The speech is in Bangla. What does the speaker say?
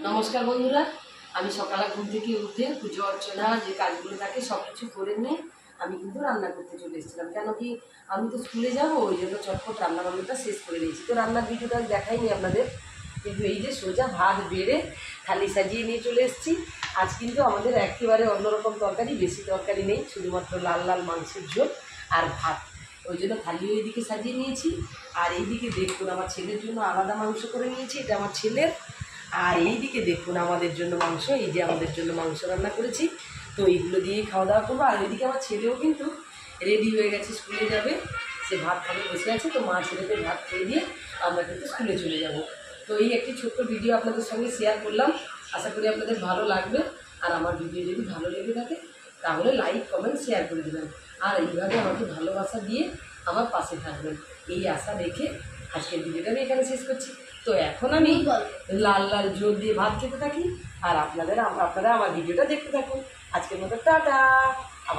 নমস্কার বন্ধুরা, আমি সকালে ঘুম থেকে উঠে পুজো অর্চনা যে কাজগুলো থাকে সব কিছু করে নিয়ে আমি কিন্তু রান্না করতে চলে এসেছিলাম। কেন কি আমি তো স্কুলে যাবো, ওই জন্য চটপট রান্নাবান্নাটা শেষ করে নিয়েছি। তো রান্নার ভিডিওটা দেখাইনি আপনাদের, কিন্তু এই যে সোজা ভাত বেড়ে থালি সাজিয়ে নিয়ে চলে এসেছি। আজ কিন্তু আমাদের একেবারে অন্যরকম তরকারি, বেশি তরকারি নেই, শুধুমাত্র লাল লাল মাংসের ঝোল আর ভাত। ওই জন্য থালিও এইদিকে সাজিয়ে নিয়েছি। আর এইদিকে দেখুন আমার ছেলের জন্য আলাদা মাংস করে নিয়েছি, এটা আমার ছেলের। আর এইদিকে দেখুন আমাদের জন্য মাংস, এই যে আমাদের জন্য মাংস রান্না করেছি। তো এইগুলো দিয়েই খাওয়া দাওয়া করবো। আর ওইদিকে আমার ছেলেও কিন্তু রেডি হয়ে গেছে, স্কুলে যাবে, সে ভাত খাবে বসে আছে। তো মা ছেলেকে ভাত খেয়ে দিয়ে আমরা কিন্তু স্কুলে চলে যাব। তো এই একটি ছোট্ট ভিডিও আপনাদের সঙ্গে শেয়ার করলাম, আশা করি আপনাদের ভালো লাগবে। আর আমার ভিডিও যদি ভালো লেগে থাকে তাহলে লাইক কমেন্ট শেয়ার করে দেবেন। আর এইভাবে আমাকে ভালোবাসা দিয়ে আমার পাশে থাকবেন, এই আশা রেখে আজকের ভিডিওটা আমি এখানে শেষ করছি। তো এখন আমি লাল লাল ঝোল দিয়ে ভাত খেতে থাকি, আর আপনারা আমার ভিডিওটা দেখতে থাকুন। আজকের মতো টাটা।